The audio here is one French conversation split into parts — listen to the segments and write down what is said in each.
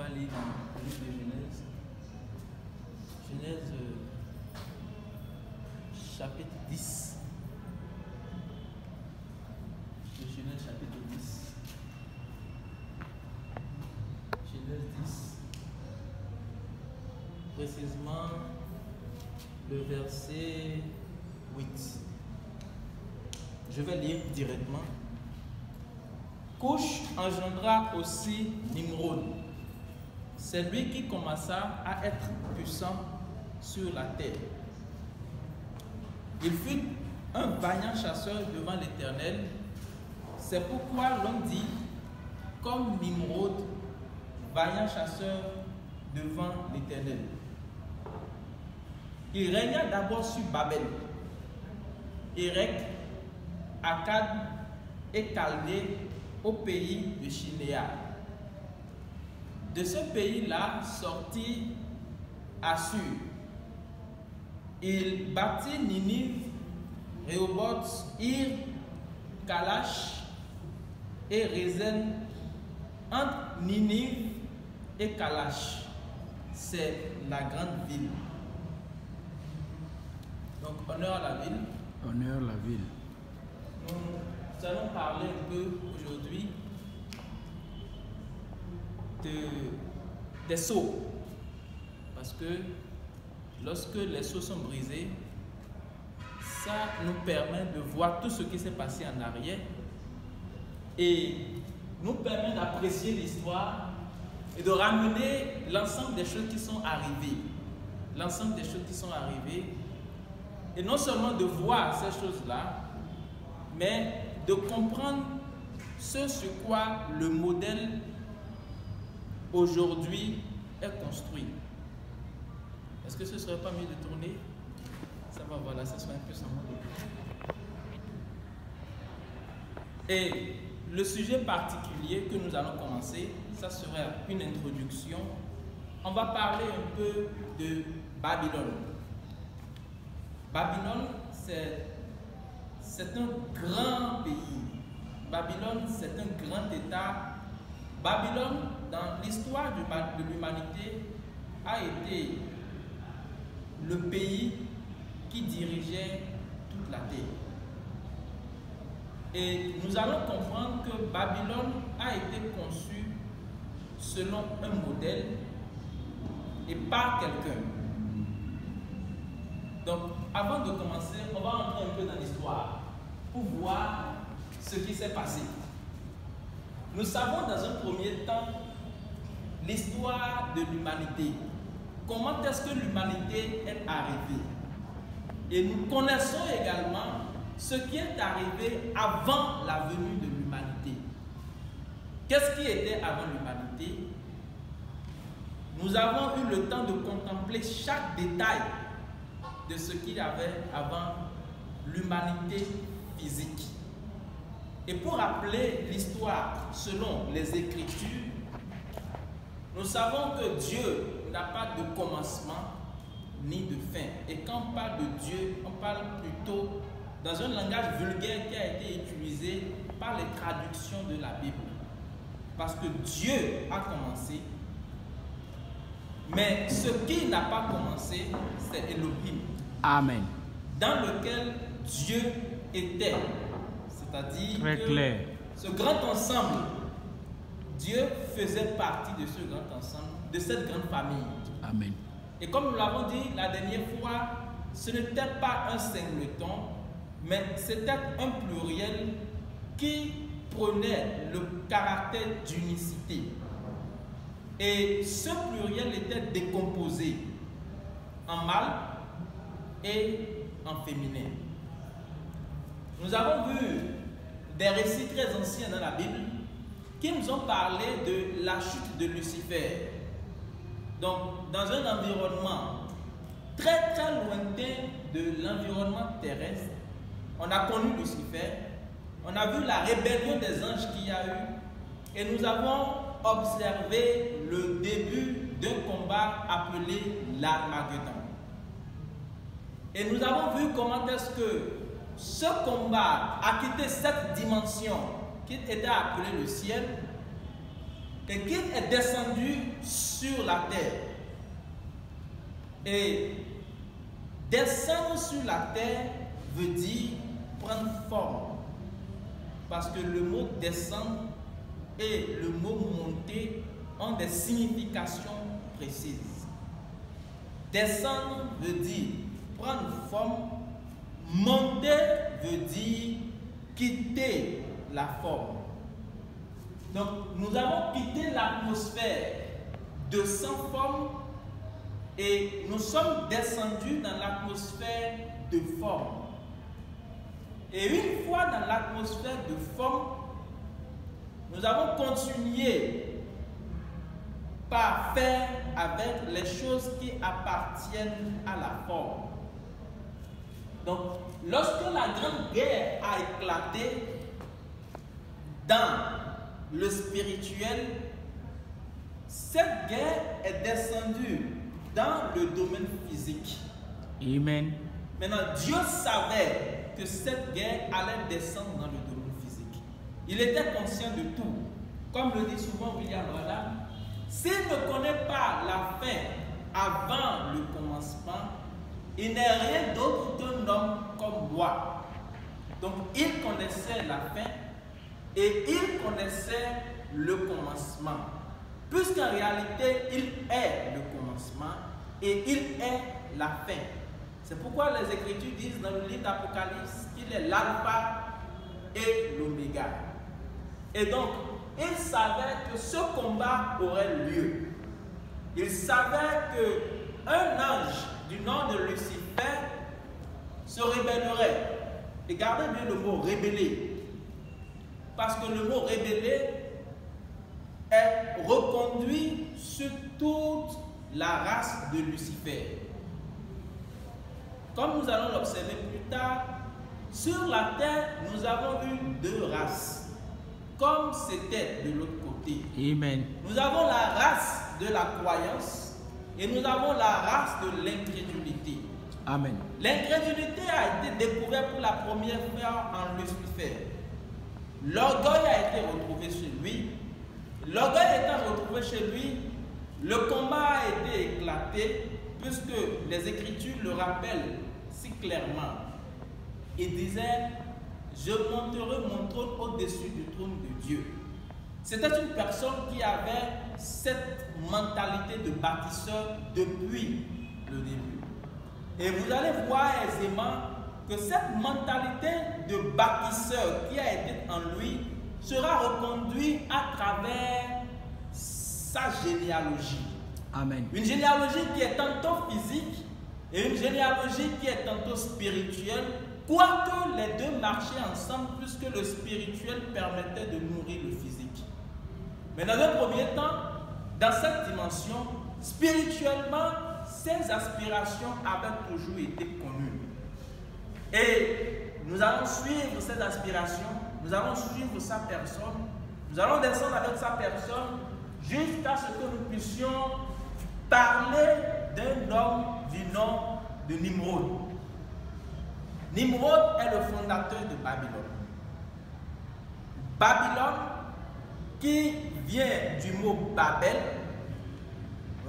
va lire dans le livre de Genèse. Genèse chapitre 10. De Genèse chapitre 10. Genèse 10. Précisément le verset 8. Je vais lire directement. Coush engendra aussi Nimrod. C'est lui qui commença à être puissant sur la terre. Il fut un vaillant chasseur devant l'Éternel. C'est pourquoi l'on dit, comme Nimrod, vaillant chasseur devant l'Éternel. Il régna d'abord sur Babel, Érec, Akkad et Chaldée au pays de Chinéa. De ce pays-là sortit Assur. Il bâtit Ninive, Rehoboth, Ir, Kalash et Rézen. Entre Ninive et Kalash, c'est la grande ville. Donc, honneur à la ville. Honneur à la ville. Nous allons parler un peu aujourd'hui des sceaux. Parce que lorsque les sceaux sont brisés, ça nous permet de voir tout ce qui s'est passé en arrière et nous permet d'apprécier l'histoire et de ramener l'ensemble des choses qui sont arrivées. L'ensemble des choses qui sont arrivées. Et non seulement de voir ces choses-là, mais de comprendre ce sur quoi le modèle aujourd'hui est construit. Est-ce que ce ne serait pas mieux de tourner? Ça va, voilà, ça serait un peu sans modèle. Et le sujet particulier que nous allons commencer, ça sera une introduction. On va parler un peu de Babylone. Babylone, c'est un grand pays. Babylone, c'est un grand État. Babylone, dans l'histoire de l'humanité, a été le pays qui dirigeait toute la terre. Et nous allons comprendre que Babylone a été conçue selon un modèle et par quelqu'un. Donc, avant de commencer, on va entrer un peu dans l'histoire pour voir ce qui s'est passé. Nous savons dans un premier temps l'histoire de l'humanité. Comment est-ce que l'humanité est arrivée? Et nous connaissons également ce qui est arrivé avant la venue de l'humanité. Qu'est-ce qui était avant l'humanité? Nous avons eu le temps de contempler chaque détail de ce qu'il y avait avant l'humanité physique. Et pour rappeler l'histoire selon les Écritures, nous savons que Dieu n'a pas de commencement ni de fin. Et quand on parle de Dieu, on parle plutôt dans un langage vulgaire qui a été utilisé par les traductions de la Bible. Parce que Dieu a commencé, mais ce qui n'a pas commencé, c'est Elohim. Amen. Dans lequel Dieu était. C'est-à-dire que ce grand ensemble, Dieu faisait partie de ce grand ensemble, de cette grande famille. Amen. Et comme nous l'avons dit la dernière fois, ce n'était pas un singleton, mais c'était un pluriel qui prenait le caractère d'unicité. Et ce pluriel était décomposé en mâle et en féminin. Nous avons vu des récits très anciens dans la Bible qui nous ont parlé de la chute de Lucifer. Donc, dans un environnement très très lointain de l'environnement terrestre, on a connu Lucifer, on a vu la rébellion des anges qu'il y a eu, et nous avons observé le début d'un combat appelé l'Armageddon. Et nous avons vu comment est-ce que ce combat a quitté cette dimension qui était appelée le ciel et qu'il est descendu sur la terre. Et descendre sur la terre veut dire prendre forme. Parce que le mot descendre et le mot monter ont des significations précises. Descendre veut dire prendre forme. Monter veut dire quitter la forme. Donc, nous avons quitté l'atmosphère de sans forme et nous sommes descendus dans l'atmosphère de forme. Et une fois dans l'atmosphère de forme, nous avons continué par faire avec les choses qui appartiennent à la forme. Donc, lorsque la grande guerre a éclaté dans le spirituel, cette guerre est descendue dans le domaine physique. Amen. Maintenant, Dieu savait que cette guerre allait descendre dans le domaine physique. Il était conscient de tout. Comme le dit souvent William Branham, s'il ne connaît pas la fin avant le commencement, il n'est rien d'autre qu'un homme comme moi. Donc, il connaissait la fin et il connaissait le commencement. Puisqu'en réalité, il est le commencement et il est la fin. C'est pourquoi les Écritures disent dans le livre d'Apocalypse qu'il est l'alpha et l'oméga. Et donc, il savait que ce combat aurait lieu. Il savait qu'un ange du nom de Lucifer se rébellerait. Et gardez bien le mot rébeller. Parce que le mot rébeller est reconduit sur toute la race de Lucifer. Comme nous allons l'observer plus tard, sur la terre, nous avons eu deux races, comme c'était de l'autre côté. Amen. Nous avons la race de la croyance et nous avons la race de l'incrédulité. Amen. L'incrédulité a été découverte pour la première fois en Lucifer. L'orgueil a été retrouvé chez lui. L'orgueil étant retrouvé chez lui, le combat a été éclaté, puisque les Écritures le rappellent si clairement. Il disait, je monterai mon trône au-dessus du trône de Dieu. C'était une personne qui avait cette mentalité de bâtisseur depuis le début. Et vous allez voir aisément que cette mentalité de bâtisseur qui a été en lui sera reconduite à travers sa généalogie. Amen. Une généalogie qui est tantôt physique et une généalogie qui est tantôt spirituelle, quoique les deux marchaient ensemble puisque le spirituel permettait de nourrir le physique. Mais dans un premier temps, dans cette dimension, spirituellement, ses aspirations avaient toujours été connues. Et nous allons suivre ces aspirations, nous allons suivre sa personne, nous allons descendre avec sa personne jusqu'à ce que nous puissions parler d'un homme du nom de Nimrod. Nimrod est le fondateur de Babylone. Babylone, qui vient du mot Babel,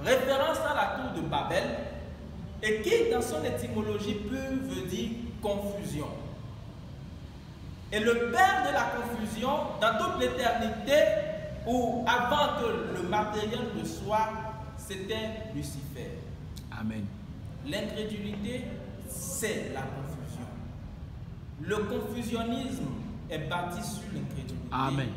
référence à la tour de Babel, et qui, dans son étymologie pure, veut dire confusion. Et le père de la confusion, dans toute l'éternité, ou avant que le matériel ne soit, c'était Lucifer. Amen. L'incrédulité, c'est la confusion. Le confusionnisme est bâti sur l'incrédulité. Amen.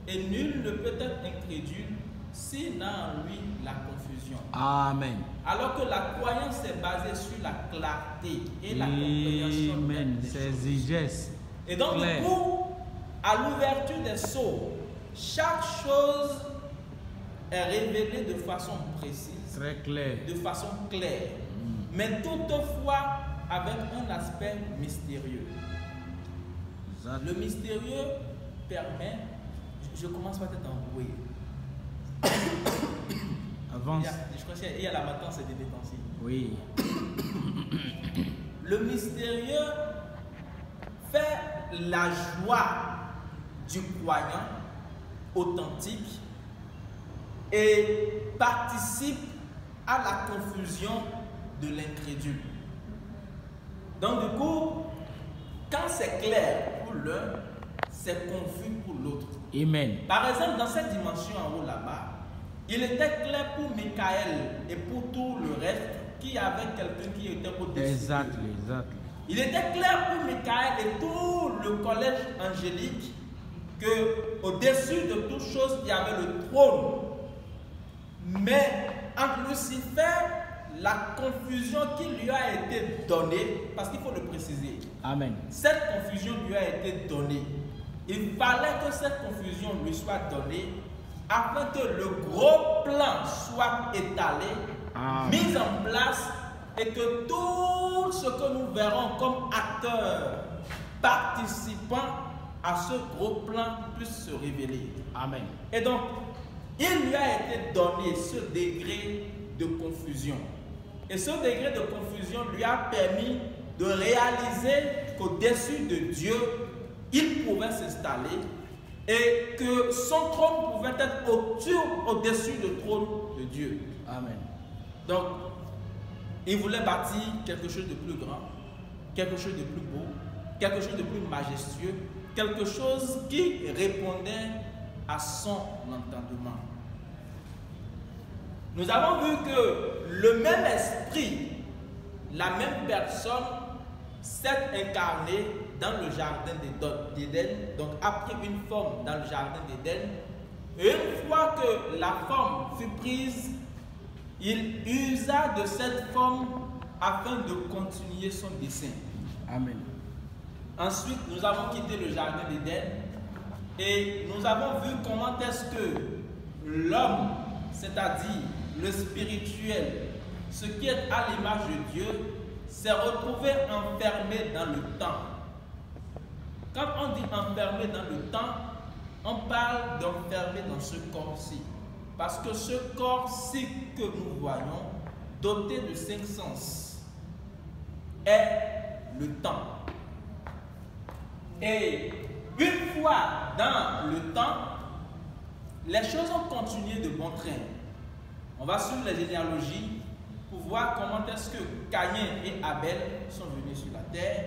Et nul ne peut être incrédule s'il n'a en lui la confusion. Amen. Alors que la croyance est basée sur la clarté et la compréhension. Amen. C'est exégèse. Et donc, du coup, à l'ouverture des sceaux, chaque chose est révélée de façon précise, Très clair. de façon claire, mais toutefois avec un aspect mystérieux. Exact. Le mystérieux permet, je commence par être embrouillé. Avance. Je crois qu'il y a la maintenance et des dépenses. Oui. Le mystérieux fait la joie du croyant authentique et participe à la confusion de l'incrédule. Donc du coup, quand c'est clair pour l'un, c'est confus pour l'autre. Amen. Par exemple, dans cette dimension en haut là-bas, il était clair pour Michael et pour tout le reste qu'il y avait quelqu'un qui était au-dessus. Exact. Il était clair pour Michael et tout le collège angélique que au-dessus de toute chose, il y avait le trône. Mais entre Lucifer, la confusion qui lui a été donnée, parce qu'il faut le préciser, Amen. cette confusion lui a été donnée. Il fallait que cette confusion lui soit donnée afin que le gros plan soit étalé, mis en place et que tout ce que nous verrons comme acteurs participants à ce gros plan puisse se révéler. Amen. Et donc, il lui a été donné ce degré de confusion. Et ce degré de confusion lui a permis de réaliser qu'au-dessus de Dieu, il pouvait s'installer et que son trône pouvait être au-dessus du trône de Dieu. Amen. Donc, il voulait bâtir quelque chose de plus grand, quelque chose de plus beau, quelque chose de plus majestueux, quelque chose qui répondait à son entendement. Nous avons vu que le même esprit, la même personne, s'est incarné dans le jardin d'Éden, donc a pris une forme dans le jardin d'Éden. Et une fois que la forme fut prise, il usa de cette forme afin de continuer son dessein. Amen. Ensuite, nous avons quitté le jardin d'Éden et nous avons vu comment est-ce que l'homme, c'est-à-dire le spirituel, ce qui est à l'image de Dieu, s'est retrouvé enfermé dans le temps. Quand on dit enfermé dans le temps, on parle d'enfermé dans ce corps-ci. Parce que ce corps-ci que nous voyons, doté de 5 sens, est le temps. Et une fois dans le temps, les choses ont continué de bon train. On va suivre les généalogies pour voir comment est-ce que Caïn et Abel sont venus sur la terre,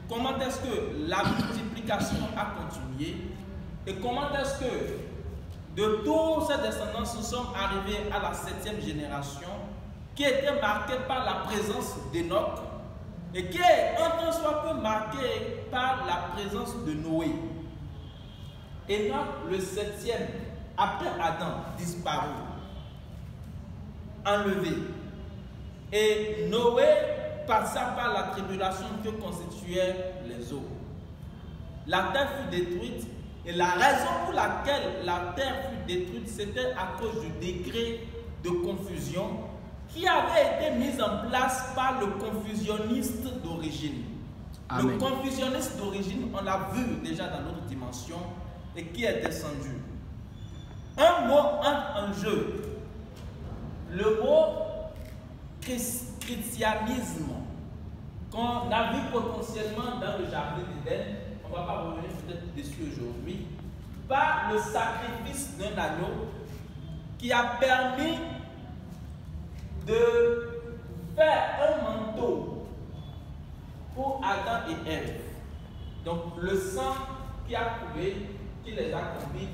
comment est-ce que la multiplication a continué et comment est-ce que de tous ces descendants nous sommes arrivés à la 7e génération qui était marquée par la présence d'Enoch et qui est en tant soit peu marquée par la présence de Noé. Enoch, le 7e, après Adam, disparu, enlevé. Et Noé passa par la tribulation que constituaient les eaux. La terre fut détruite et la raison pour laquelle la terre fut détruite, c'était à cause du degré de confusion qui avait été mis en place par le confusionniste d'origine. Le confusionniste d'origine, on l'a vu déjà dans notre dimension et qui est descendu. Un mot entre en jeu. Le mot christianisme qu'on a vu potentiellement dans le jardin d'Éden, on ne va pas revenir peut-être dessus aujourd'hui, par le sacrifice d'un agneau qui a permis de faire un manteau pour Adam et Ève. Donc le sang qui a coulé, qui les a conduits,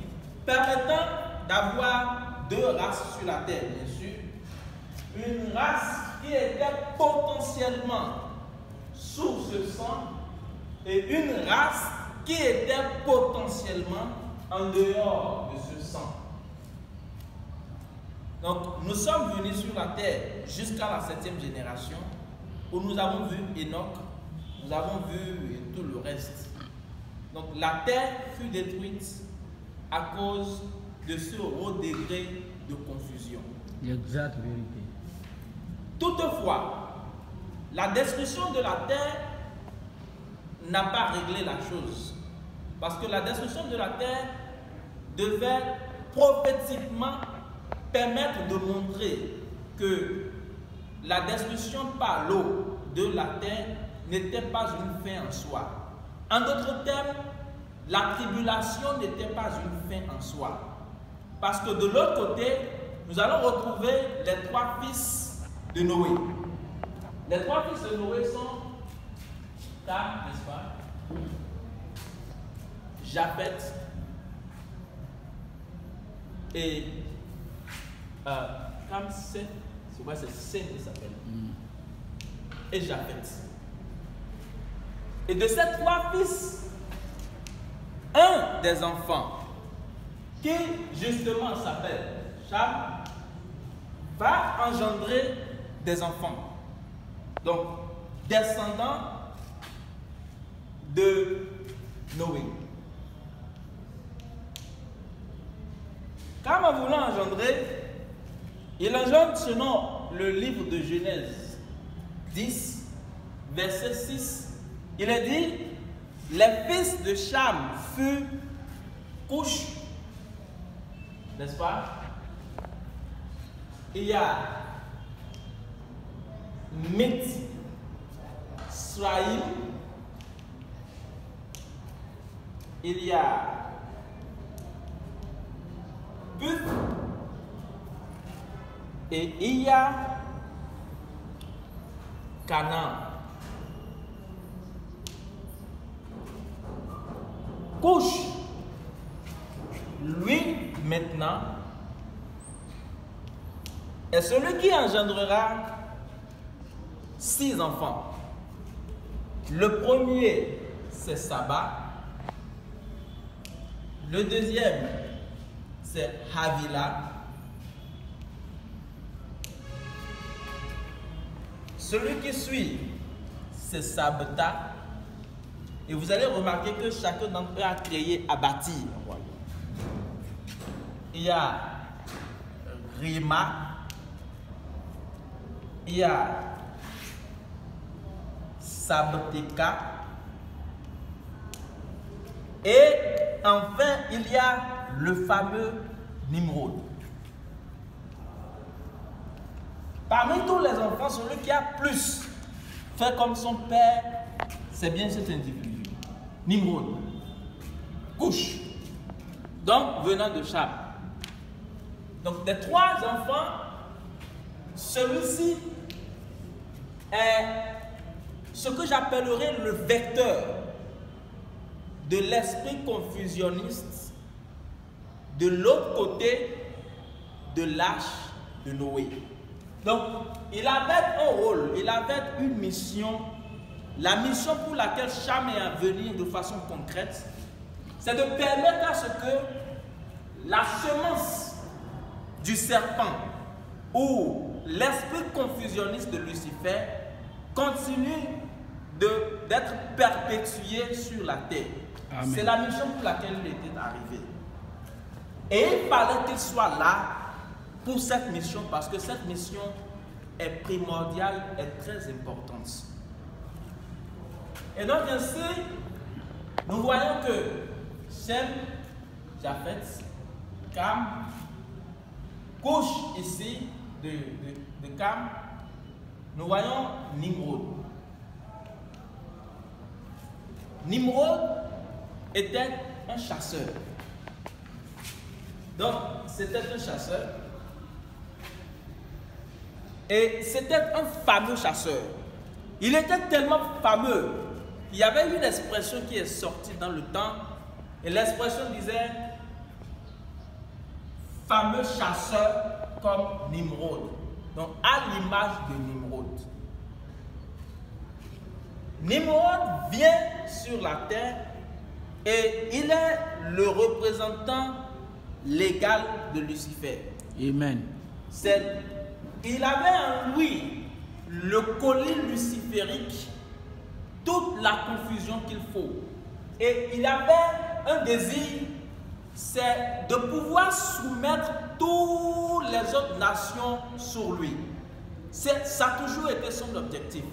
permettant d'avoir 2 races sur la terre, bien sûr. Une race qui était potentiellement sous ce sang et une race qui était potentiellement en dehors de ce sang. Donc nous sommes venus sur la terre jusqu'à la 7e génération où nous avons vu Enoch, nous avons vu tout le reste. Donc la terre fut détruite à cause de ce haut degré de confusion. L'exacte vérité. Toutefois, la destruction de la terre n'a pas réglé la chose. Parce que la destruction de la terre devait prophétiquement permettre de montrer que la destruction par l'eau de la terre n'était pas une fin en soi. En d'autres termes, la tribulation n'était pas une fin en soi. Parce que de l'autre côté, nous allons retrouver les 3 fils de Noé. Les 3 fils de Noé sont Cam, n'est-ce pas? Japheth et Cam, c'est Sem qui s'appelle. Et Japheth. Et de ces 3 fils, un des enfants qui justement s'appelle Cham va engendrer des enfants. Donc, descendants de Noé. Quand en voulant engendrer, il engendre selon le livre de Genèse 10, verset 6. Il est dit, les fils de Cham furent Couche, n'est-ce pas? Il y a Mithraïm, il y a Puth et il y a Canaan. Couche, lui maintenant, est celui qui engendrera 6 enfants. Le premier, c'est Saba. Le deuxième, c'est Havila. Celui qui suit, c'est Sabta. Et vous allez remarquer que chacun d'entre eux a créé, a bâti un royaume. Il y a Rima, il y a Sabteka, et enfin il y a le fameux Nimrod. Parmi tous les enfants, celui qui a plus fait comme son père, c'est bien cet individu. Nimrod, Couche, donc venant de Cham. Donc des 3 enfants, celui-ci est ce que j'appellerais le vecteur de l'esprit confusionniste de l'autre côté de l'arche de Noé. Donc il avait un rôle, il avait une mission. La mission pour laquelle Cham est à venir de façon concrète, c'est de permettre à ce que la semence du serpent ou l'esprit confusionniste de Lucifer continue d'être perpétué sur la terre. C'est la mission pour laquelle il était arrivé. Et il fallait qu'il soit là pour cette mission parce que cette mission est primordiale, est très importante. Et donc ainsi, nous voyons que Sem, Japheth, Cam, Couche ici de Cam, nous voyons Nimrod. Nimrod était un chasseur. Donc c'était un chasseur. Et c'était un fameux chasseur. Il était tellement fameux. Il y avait une expression qui est sortie dans le temps, et l'expression disait fameux chasseur comme Nimrod. Donc à l'image de Nimrod. Nimrod vient sur la terre et il est le représentant légal de Lucifer. Amen. Il avait en lui le colis luciférique, toute la confusion qu'il faut. Et il avait un désir, c'est de pouvoir soumettre toutes les autres nations sur lui. Ça a toujours été son objectif.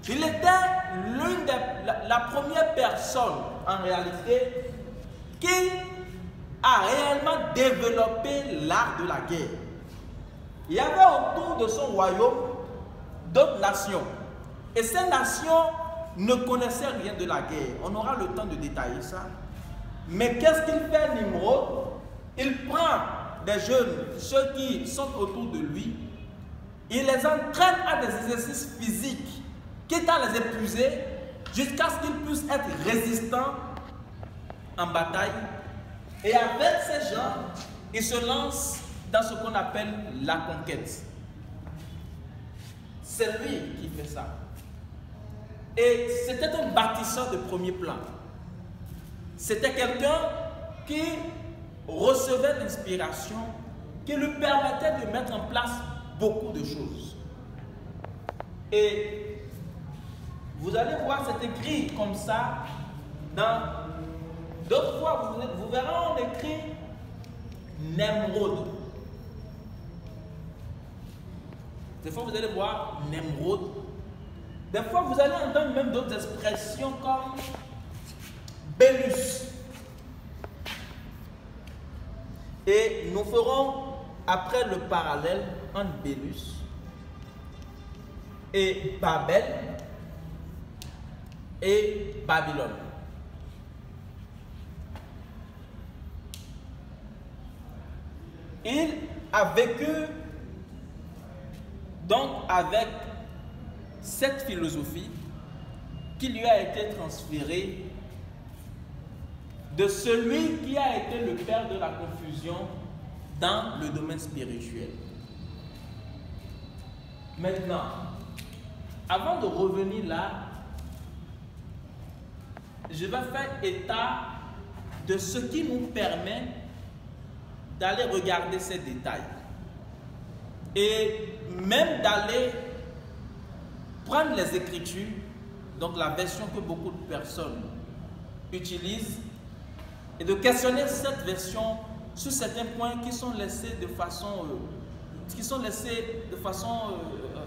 Il était la première personne, en réalité, qui a réellement développé l'art de la guerre. Il y avait autour de son royaume d'autres nations. Et ces nations ne connaissaient rien de la guerre. On aura le temps de détailler ça. Mais qu'est-ce qu'il fait, Nimrod? Il prend des jeunes, ceux qui sont autour de lui, il les entraîne à des exercices physiques, quitte à les épuiser, jusqu'à ce qu'ils puissent être résistants en bataille. Et avec ces gens, il se lance dans ce qu'on appelle la conquête. C'est lui qui fait ça. Et c'était un bâtisseur de premier plan. C'était quelqu'un qui recevait l'inspiration, qui lui permettait de mettre en place beaucoup de choses. Et vous allez voir, c'est écrit comme ça dans d'autres fois, vous verrez, on écrit Nemrod. Des fois, vous allez voir Nemrod. Des fois, vous allez entendre même d'autres expressions comme Bélus. Et nous ferons après le parallèle entre Bélus et Babel et Babylone. Il a vécu donc avec cette philosophie qui lui a été transférée de celui qui a été le père de la confusion dans le domaine spirituel. Maintenant, avant de revenir là, je vais faire état de ce qui nous permet d'aller regarder ces détails et même d'aller prendre les Écritures, donc la version que beaucoup de personnes utilisent, et de questionner cette version sur certains points qui sont laissés de façon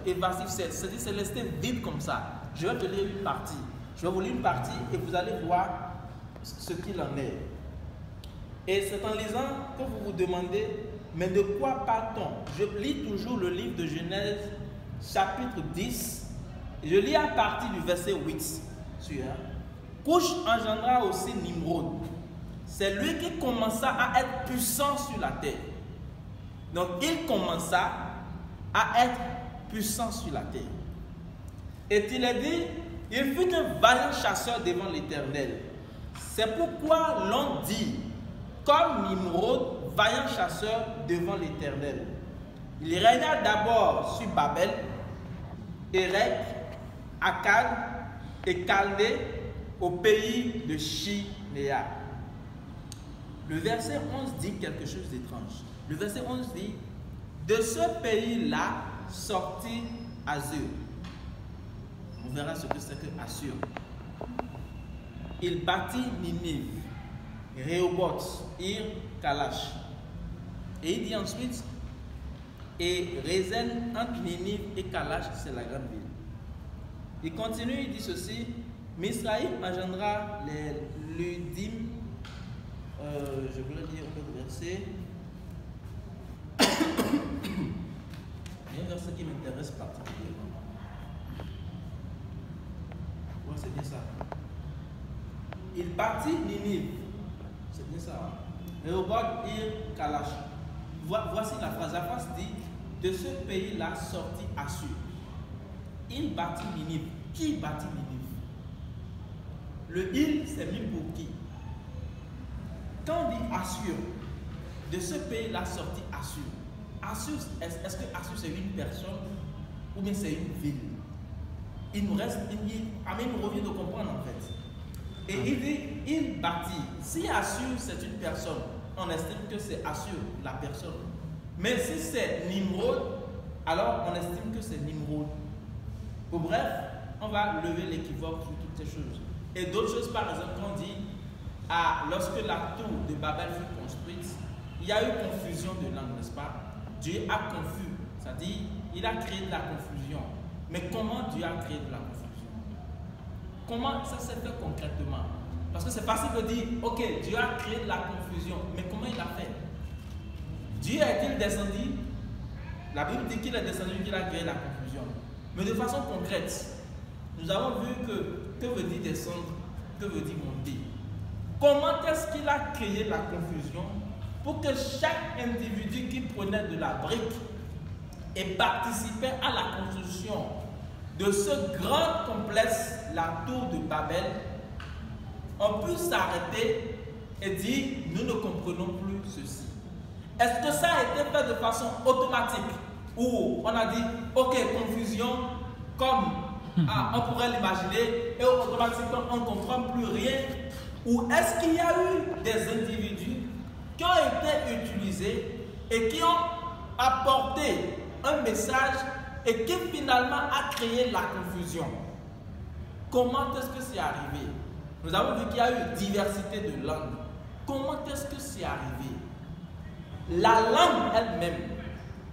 évasive, c'est-à-dire c'est laissé vide comme ça. Je vais te lire une partie. Je vais vous lire une partie et vous allez voir ce qu'il en est. Et c'est en lisant que vous vous demandez, mais de quoi parle-t-on? Je lis toujours le livre de Genèse, chapitre 10. Je lis à partir du verset 8. Couche engendra aussi Nimrod. C'est lui qui commença à être puissant sur la terre. Donc il commença à être puissant sur la terre. Et il est dit, il fut un vaillant chasseur devant l'Éternel. C'est pourquoi l'on dit, comme Nimrod, vaillant chasseur devant l'Éternel. Il régna d'abord sur Babel, Érec, Akkad et Chaldée au pays de Chinéa. Le verset 11 dit quelque chose d'étrange. Le verset 11 dit, de ce pays-là sortit Assur. On verra ce que c'est que Assur. Il bâtit Ninive, Rehoboth, Ir, Kalash. Et il dit ensuite, et Rézen entre Ninive et Kalash, c'est la grande ville. Il continue, il dit ceci, Misraïm engendra les Ludim. Je voulais dire un autre verset. Il y a un verset qui m'intéresse particulièrement. Ouais, c'est bien ça. Il bâtit Ninive. C'est bien ça. Rehoboth, Ir, Kalash. Voici la phrase. La phrase dit, de ce pays-là sortit Assur. Il bâtit Ninive. Qui bâtit Ninive? Le il, c'est mis pour qui? Quand on dit Assur, de ce pays-là sortit Assur. Assur, est-ce que Assur c'est une personne ou bien c'est une ville? Il nous reste, il nous revient de comprendre en fait. Et il dit, il bâtit. Si Assur c'est une personne, on estime que c'est Assur, la personne. Mais si c'est Nimrod, alors on estime que c'est Nimrod. Au bref, on va lever l'équivoque sur toutes ces choses. Et d'autres choses, par exemple, on dit, lorsque la tour de Babel fut construite, il y a eu confusion de langue, n'est-ce pas? Dieu a confus, c'est-à-dire, il a créé de la confusion. Mais comment Dieu a créé de la confusion? Comment ça s'est fait concrètement? Parce que c'est facile de dire, ok, Dieu a créé de la confusion, mais comment il a fait? Dieu est-il descendu? La Bible dit qu'il est descendu, qu'il a créé la confusion. Mais de façon concrète, nous avons vu que veut dire descendre, que veut dire monter. Comment est-ce qu'il a créé la confusion pour que chaque individu qui prenait de la brique et participait à la construction de ce grand complexe, la tour de Babel, on peut s'arrêter et dire, nous ne comprenons plus ceci. Est-ce que ça a été fait de façon automatique ou on a dit, ok, confusion, comme on pourrait l'imaginer, et automatiquement on ne comprend plus rien? Ou est-ce qu'il y a eu des individus qui ont été utilisés et qui ont apporté un message et qui finalement a créé la confusion? Comment est-ce que c'est arrivé? Nous avons vu qu'il y a eu diversité de langues. Comment est-ce que c'est arrivé? La langue elle-même,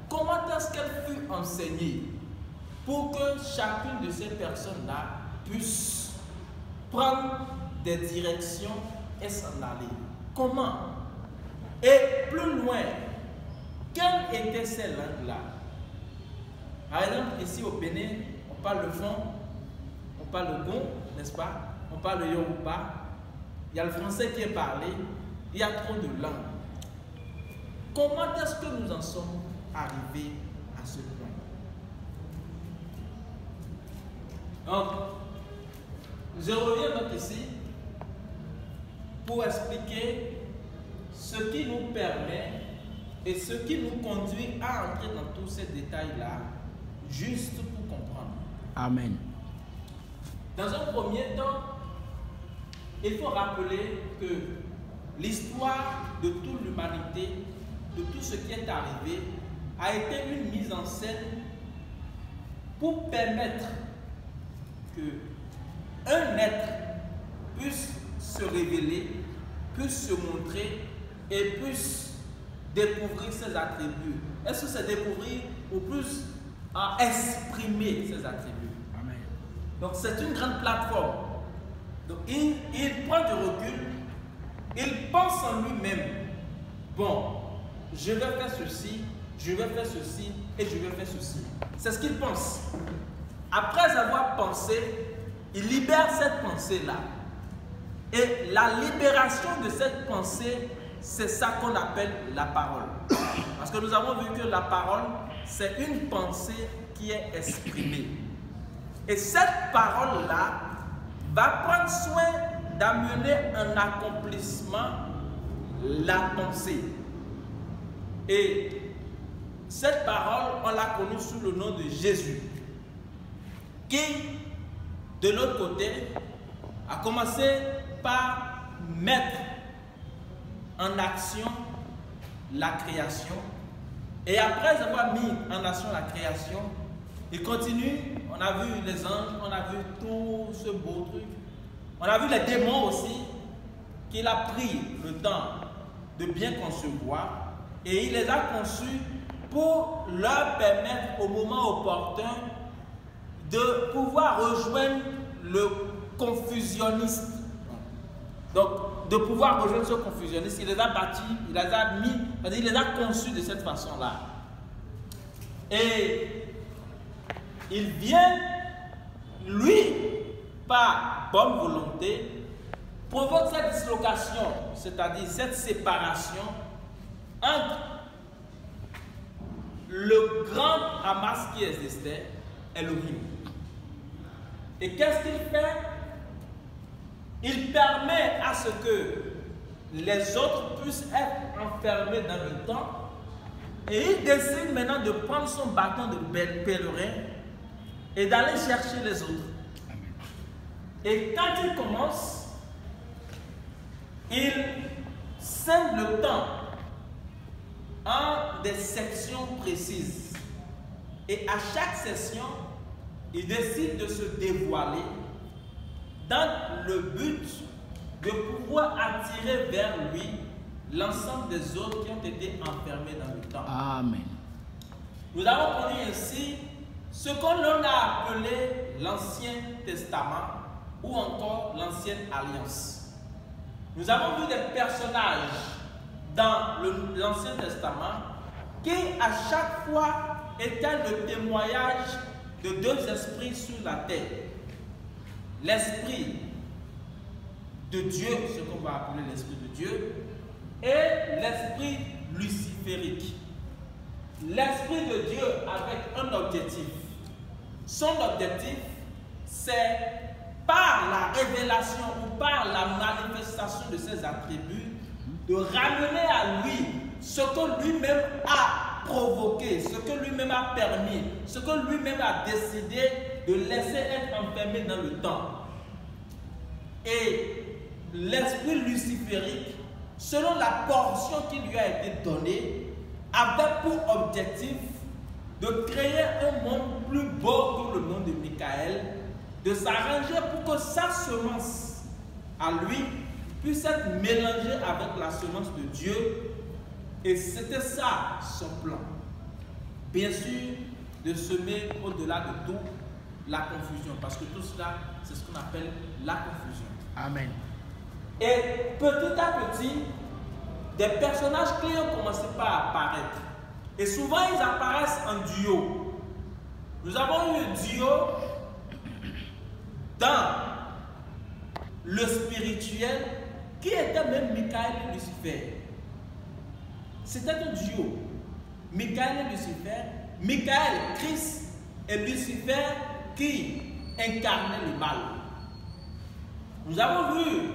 comment est-ce qu'elle fut enseignée pour que chacune de ces personnes-là puisse prendre des directions et s'en aller? Comment? Et plus loin, quelles étaient ces langues-là? Par exemple, ici au Bénin, on parle le fon, on parle le gon, n'est-ce pas? On parle le yoruba, il y a le français qui est parlé, il y a trop de langues. Comment est-ce que nous en sommes arrivés à ce point? Donc, je reviens donc ici pour expliquer ce qui nous permet et ce qui nous conduit à entrer dans tous ces détails-là, juste pour comprendre. Amen. Dans un premier temps, il faut rappeler que l'histoire de toute l'humanité, de tout ce qui est arrivé, a été une mise en scène pour permettre qu'un être puisse se révéler, puisse se montrer et puisse découvrir ses attributs. Est-ce que c'est découvrir ou plus à exprimer ses attributs? Amen. Donc c'est une grande plateforme. Donc il prend du recul, il pense en lui-même, bon, je vais faire ceci, je vais faire ceci et je vais faire ceci. C'est ce qu'il pense. Après avoir pensé, il libère cette pensée-là. Et la libération de cette pensée, c'est ça qu'on appelle la parole. Parce que nous avons vu que la parole, c'est une pensée qui est exprimée. Et cette parole-là va prendre soin d'amener un accomplissement la pensée. Et cette parole, on l'a connue sous le nom de Jésus, qui, de l'autre côté, a commencé par mettre en action la création. Et après avoir mis en action la création, il continue. On a vu les anges, on a vu tout ce beau truc. On a vu les démons aussi, qu'il a pris le temps de bien concevoir. Et il les a conçus pour leur permettre au moment opportun de pouvoir rejoindre le confusionniste. Donc, de pouvoir rejoindre ce confusionniste, il les a bâtis, il les a mis, il les a conçus de cette façon-là. Et il vient, lui, par bonne volonté, provoque cette dislocation, c'est-à-dire cette séparation entre le grand Hamas qui existait et Elohim. Et qu'est-ce qu'il fait? Il permet à ce que les autres puissent être enfermés dans le temps. Et il décide maintenant de prendre son bâton de pèlerin et d'aller chercher les autres. Et quand il commence, il scinde le temps en des sections précises. Et à chaque session, il décide de se dévoiler dans le but de pouvoir attirer vers lui l'ensemble des autres qui ont été enfermés dans le temps. Amen. Nous avons connu ainsi ce qu'on a appelé l'Ancien Testament ou encore l'Ancienne Alliance. Nous avons vu des personnages dans l'Ancien Testament qui à chaque fois étaient le témoignage de deux esprits sur la terre. L'esprit de Dieu, ce qu'on va appeler l'esprit de Dieu, et l'esprit luciférique. L'esprit de Dieu avec un objectif. Son objectif, c'est par la révélation ou par la manifestation de ses attributs, de ramener à lui ce que lui-même a provoqué, ce que lui-même a permis, ce que lui-même a décidé de laisser être enfermé dans le temps. Et l'esprit luciférique, selon la portion qui lui a été donnée, avait pour objectif de créer un monde plus beau que le monde de Michael, de s'arranger pour que sa semence à lui puisse être mélangée avec la semence de Dieu. Et c'était ça son plan. Bien sûr, de semer au-delà de tout la confusion, parce que tout cela, c'est ce qu'on appelle la confusion. Amen. Et petit à petit, des personnages clés ont commencé par apparaître. Et souvent, ils apparaissent en duo. Nous avons eu un duo dans le spirituel qui était même Michael et Lucifer. C'était un duo. Michael et Lucifer. Michael, Christ, et Lucifer qui incarnait le mal. Nous avons vu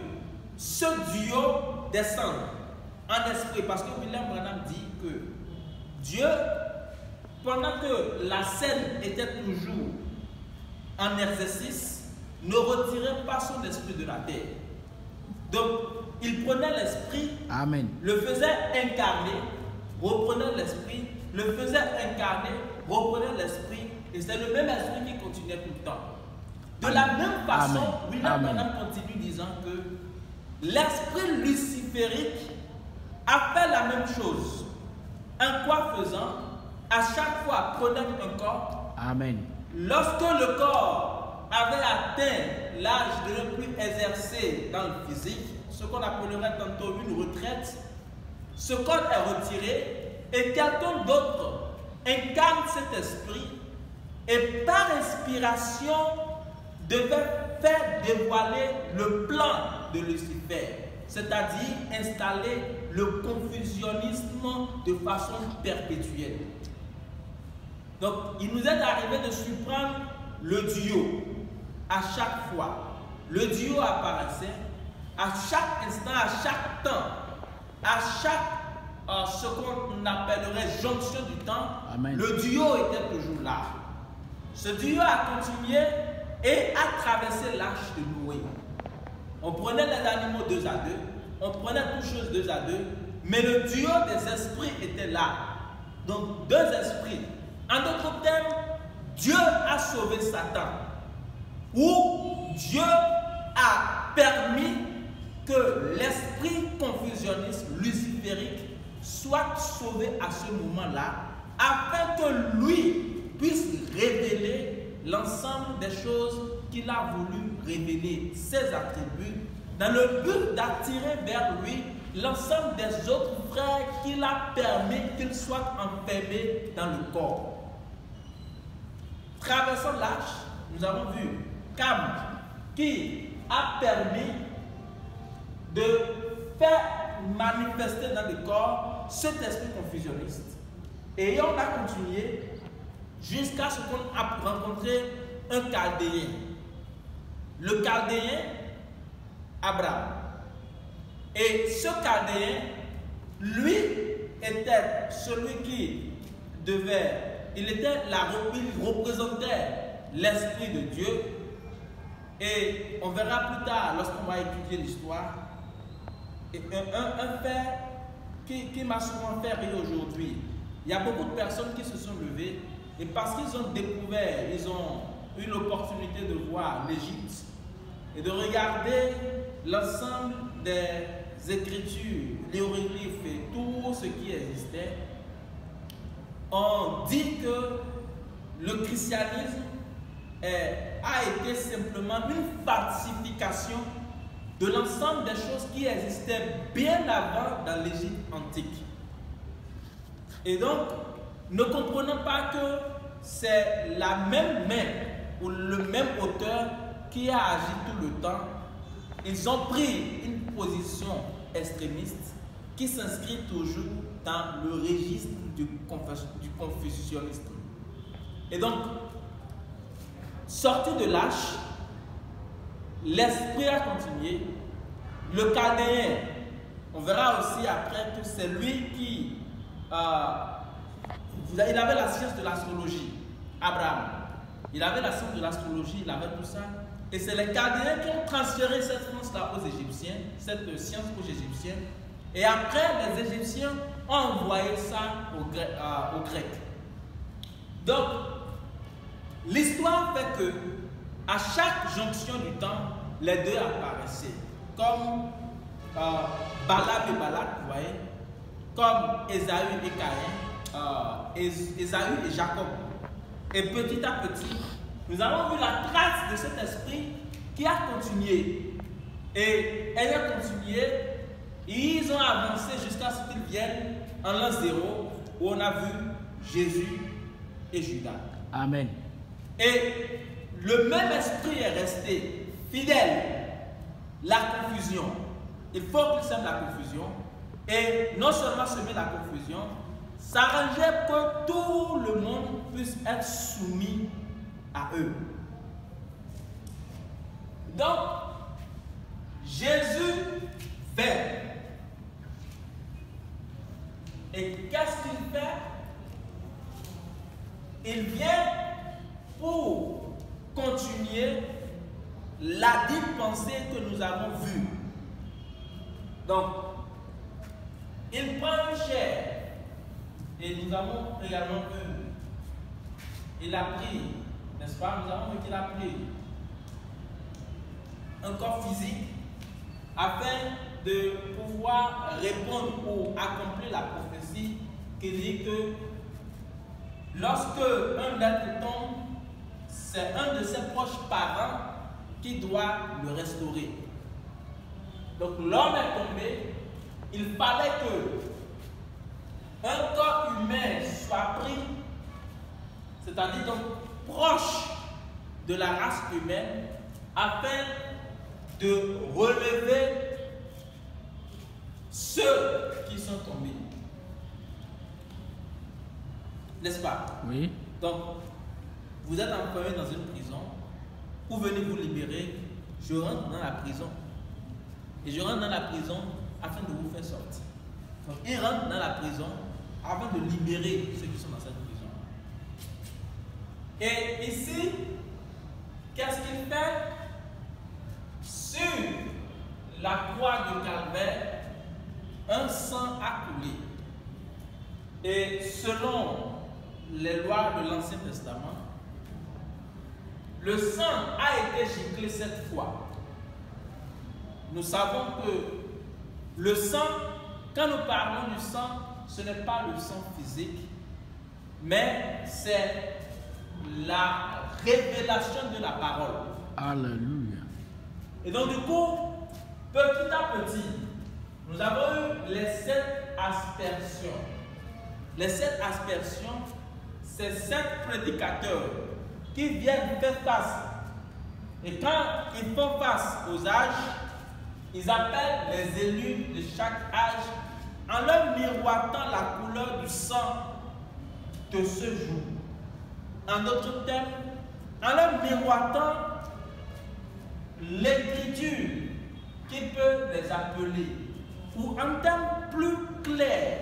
ce duo descendre en esprit, parce que William Branham dit que Dieu, pendant que la scène était toujours en exercice, ne retirait pas son esprit de la terre. Donc, il prenait l'esprit, Amen. le faisait incarner, reprenait l'esprit, le faisait incarner, reprenait l'esprit, et c'est le même esprit qui continuait tout le temps. De la même façon, William Branham continue disant que l'esprit luciférique a fait la même chose. En quoi faisant, à chaque fois prenant un corps, Amen. Lorsque le corps avait atteint l'âge de ne plus exercer dans le physique, ce qu'on appellerait tantôt une retraite, ce corps est retiré et quelqu'un d'autre incarne cet esprit et par inspiration devait faire dévoiler le plan de Lucifer, c'est-à-dire installer le confusionnisme de façon perpétuelle. Donc, il nous est arrivé de surprendre le duo à chaque fois. Le duo apparaissait à chaque instant, à chaque temps, à chaque ce qu'on appellerait jonction du temps. Amen. Le duo était toujours là. Ce duo a continué et a traversé l'âge de Noé. On prenait les animaux 2 à 2, on prenait toutes choses 2 à 2, mais le duo des esprits était là. Donc 2 esprits. En d'autres termes, Dieu a sauvé Satan. Ou Dieu a permis que l'esprit confusionniste luciférique soit sauvé à ce moment-là, afin que lui puisse révéler l'ensemble des choses qu'il a voulu révéler, ses attributs, dans le but d'attirer vers lui l'ensemble des autres frères qu'il a permis qu'ils soient enfermés dans le corps. Traversant l'âge, nous avons vu Cam qui a permis de faire manifester dans le corps cet esprit confusionniste. Et on a continué jusqu'à ce qu'on a rencontré un Chaldéen. Le Chaldéen, Abraham. Et ce Chaldéen, lui, était celui qui devait, il représentait l'Esprit de Dieu. Et on verra plus tard, lorsqu'on va étudier l'histoire, un fait qui m'a souvent fait rire aujourd'hui. Il y a beaucoup de personnes qui se sont levées et parce qu'ils ont découvert, ils ont eu l'opportunité de voir l'Égypte et de regarder l'ensemble des écritures, les hiéroglyphes et tout ce qui existait, on dit que le christianisme a été simplement une falsification de l'ensemble des choses qui existaient bien avant dans l'Égypte antique. Et donc, ne comprenons pas que c'est la même main ou le même auteur qui a agi tout le temps. Ils ont pris une position extrémiste qui s'inscrit toujours dans le registre du confucianisme. Et donc, sorti de l'âge, l'esprit a continué. Le Chaldéen, on verra aussi après que c'est lui qui il avait la science de l'astrologie, Abraham. Il avait la science de l'astrologie, il avait tout ça. Et c'est les Chaldéens qui ont transféré cette science-là aux Égyptiens, cette science aux Égyptiens. Et après, les Égyptiens ont envoyé ça aux Grecs. Donc, l'histoire fait que à chaque jonction du temps, les deux apparaissaient. Comme Balaam et Balak, vous voyez, comme Ésaü et Caïn, Ésaü et Jacob. Et petit à petit, nous avons vu la trace de cet esprit qui a continué. Et ayant continué, ils ont avancé jusqu'à ce qu'ils viennent en l'an 0, où on a vu Jésus et Judas. Amen. Et le même esprit est resté fidèle. La confusion. Il faut qu'il sème la confusion. Et non seulement semer la confusion, s'arranger que tout le monde puisse être soumis à eux. Donc, Jésus fait. Et qu'est-ce qu'il fait? Il vient pour continuer la dite pensée que nous avons vue. Donc, il prend une chair. Et nous avons également vu. Il a pris, n'est-ce pas? Nous avons vu qu'il a pris un corps physique afin de pouvoir répondre ou accomplir la prophétie qui dit que lorsque un être tombe, c'est un de ses proches parents qui doit le restaurer. Donc l'homme est tombé, il fallait que un corps humain soit pris, c'est-à-dire donc proche de la race humaine, afin de relever ceux qui sont tombés. N'est-ce pas? Oui. Donc, vous êtes enfermé dans une prison, où venez vous libérer, je rentre dans la prison. Et je rentre dans la prison afin de vous faire sortir. Donc, il rentre dans la prison afin de libérer ceux qui sont dans cette prison. Et ici, qu'est-ce qu'il fait? Sur la croix de Calvaire, un sang a coulé. Et selon les lois de l'Ancien Testament, le sang a été giclé 7 fois. Nous savons que le sang, quand nous parlons du sang, ce n'est pas le sang physique, mais c'est la révélation de la parole. Alléluia. Et donc du coup, petit à petit, nous avons eu les 7 aspersions. Les 7 aspersions, c'est 7 prédicateurs qui viennent faire face. Et quand ils font face aux âges, ils appellent les élus de chaque âge en leur miroitant la couleur du sang de ce jour. En d'autres termes, en leur miroitant l'écriture qui peut les appeler, ou en termes plus clairs,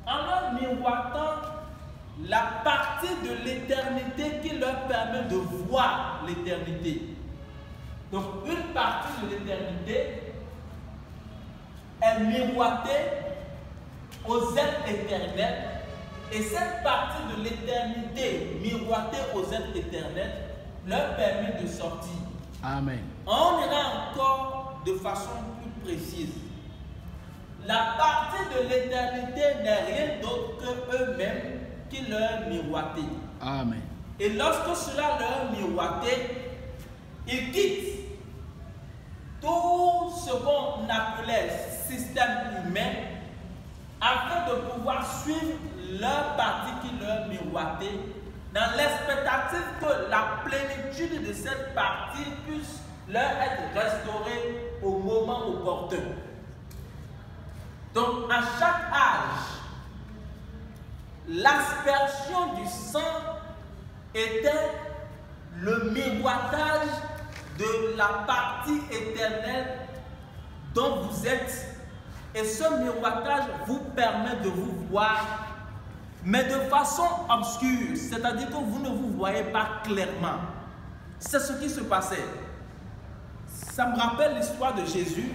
en leur miroitant la partie de l'éternité qui leur permet de voir l'éternité. Donc une partie de l'éternité est miroitée aux êtres éternels, et cette partie de l'éternité miroitée aux êtres éternels leur permet de sortir. Amen. On ira encore de façon plus précise. La partie de l'éternité n'est rien d'autre que eux-mêmes qui leur miroitaient. Amen. Et lorsque cela leur miroitait, ils quittent tout ce qu'on appelait système humain afin de pouvoir suivre leur partie qui leur miroitait, dans l'expectative que la plénitude de cette partie puisse leur être restaurée au moment opportun. Donc, à chaque âge, l'aspersion du sang était le miroitage de la partie éternelle dont vous êtes. Et ce miroitage vous permet de vous voir, mais de façon obscure, c'est-à-dire que vous ne vous voyez pas clairement. C'est ce qui se passait. Ça me rappelle l'histoire de Jésus.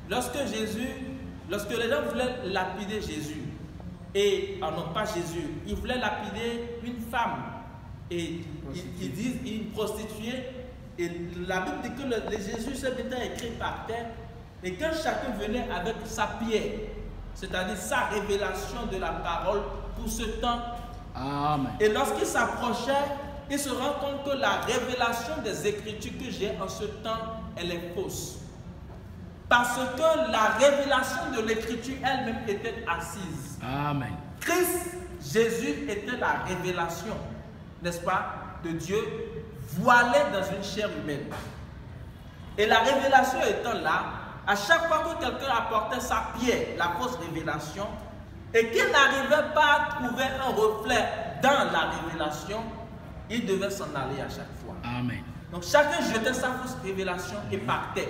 Lorsque les gens voulaient lapider Jésus, et, non pas Jésus, ils voulaient lapider une femme, et ils disent une prostituée, et la Bible dit que Jésus se mettait écrit par terre, et quand chacun venait avec sa pierre, c'est-à-dire sa révélation de la parole pour ce temps, Amen. Et lorsqu'il s'approchait, il se rend compte que la révélation des Écritures que j'ai en ce temps, elle est fausse. Parce que la révélation de l'Écriture elle-même était assise. Amen. Christ, Jésus était la révélation, n'est-ce pas, de Dieu, voilée dans une chair humaine. Et la révélation étant là, à chaque fois que quelqu'un apportait sa pierre, la fausse révélation, et qu'il n'arrivait pas à trouver un reflet dans la révélation, il devait s'en aller à chaque fois. Amen. Donc chacun jetait sa fausse révélation et partait.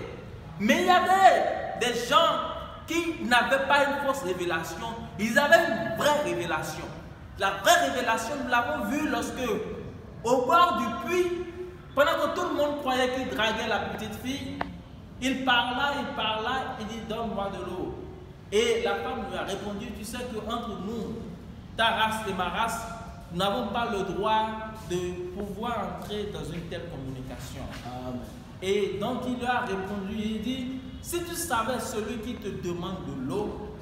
Mais il y avait des gens qui n'avaient pas une fausse révélation, ils avaient une vraie révélation. La vraie révélation, nous l'avons vu lorsque, au bord du puits, pendant que tout le monde croyait qu'il draguait la petite fille, il parla, il dit donne-moi de l'eau. Et la femme lui a répondu, tu sais qu'entre nous, ta race et ma race, nous n'avons pas le droit de pouvoir entrer dans une telle communication. Amen. Et donc il lui a répondu, il dit, si tu savais celui qui te demande de l'eau,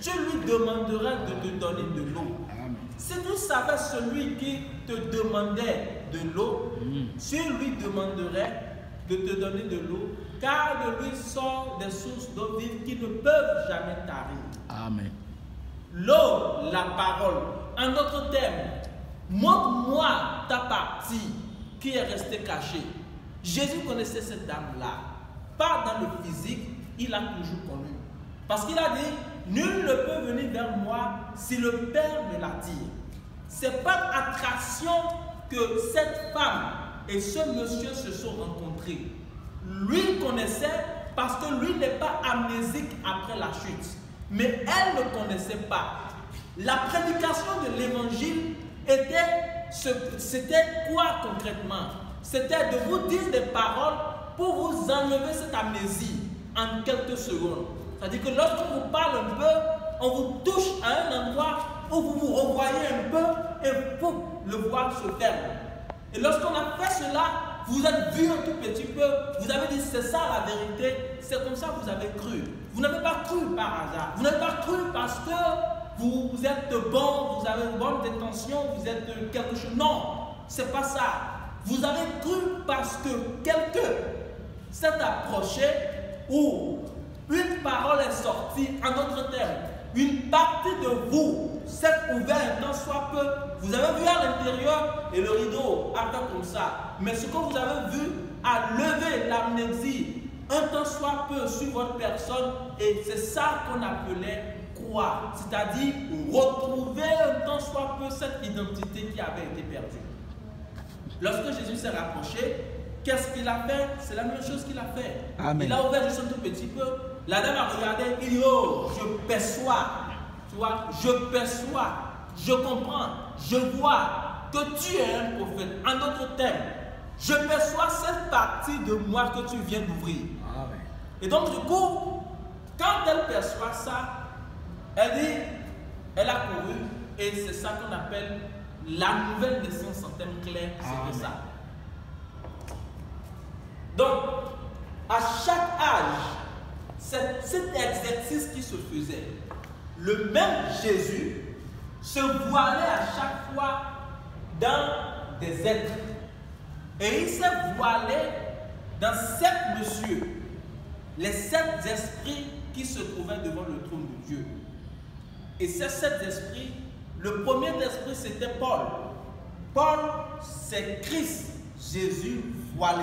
tu lui demanderais de te donner de l'eau. Amen. Si tu savais celui qui te demandait de l'eau, tu lui demanderais de te donner de l'eau, car de lui sort des sources d'eau vive qui ne peuvent jamais tarir. Amen. L'eau, la parole. En d'autres termes, montre-moi ta partie qui est restée cachée. Jésus connaissait cette dame-là. Pas dans le physique, il l'a toujours connue. Parce qu'il a dit, nul ne peut venir vers moi si le Père me l'attire. C'est par attraction que cette femme et ce monsieur se sont rencontrés. Lui connaissait parce que lui n'est pas amnésique après la chute. Mais elle ne connaissait pas. La prédication de l'évangile c'était quoi concrètement? C'était de vous dire des paroles pour vous enlever cette amnésie en quelques secondes. C'est-à-dire que lorsqu'on vous parle un peu, on vous touche à un endroit où vous vous revoyez un peu et pouf, le voile se ferme. Et lorsqu'on a fait cela, vous êtes vu un tout petit peu, vous avez dit c'est ça la vérité, c'est comme ça que vous avez cru. Vous n'avez pas cru par hasard, vous n'avez pas cru parce que vous êtes bon, vous avez une bonne intention, vous êtes quelque chose. Non, c'est pas ça. Vous avez cru parce que quelqu'un s'est approché ou une parole est sortie, en d'autres termes, une partie de vous s'est ouverte un tant soit peu. Vous avez vu à l'intérieur et le rideau a fait comme ça. Mais ce que vous avez vu a levé l'amnésie un tant soit peu sur votre personne et c'est ça qu'on appelait croire. C'est-à-dire retrouver un tant soit peu cette identité qui avait été perdue. Lorsque Jésus s'est rapproché, qu'est-ce qu'il a fait? C'est la même chose qu'il a fait. Amen. Il a ouvert juste un tout petit peu. La dame a regardé, il dit, oh, je perçois. Tu vois, je perçois, je comprends, je vois que tu es un prophète. En d'autres termes, je perçois cette partie de moi que tu viens d'ouvrir. Amen. Et donc, du coup, quand elle perçoit ça, elle dit, elle a couru, et c'est ça qu'on appelle la nouvelle naissance en termes clairs, c'est ça. Donc, à chaque âge, c'est cet exercice qui se faisait. Le même Jésus se voilait à chaque fois dans des êtres. Et il s'est voilé dans 7 messieurs, les 7 esprits qui se trouvaient devant le trône de Dieu. Et ces 7 esprits, le premier esprit c'était Paul. Paul, c'est Christ, Jésus voilé.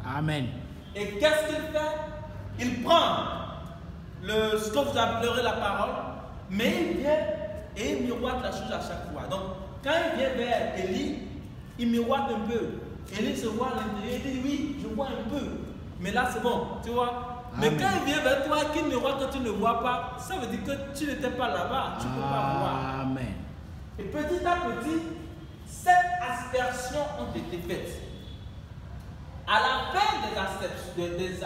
Amen. Et qu'est-ce qu'il fait? Il prend ce que vous appellerez la parole, mais il vient et il miroite la chose à chaque fois. Donc, quand il vient vers Élie, il miroite un peu. Élie se voit à l'intérieur, il dit oui, je vois un peu. Mais là, c'est bon, tu vois. Mais Amen. quand il vient vers toi, qu'il miroite que tu ne vois pas, ça veut dire que tu n'étais pas là-bas, tu ne peux pas voir. Amen. Et petit à petit, cette aspersion ont été faites. À la fin des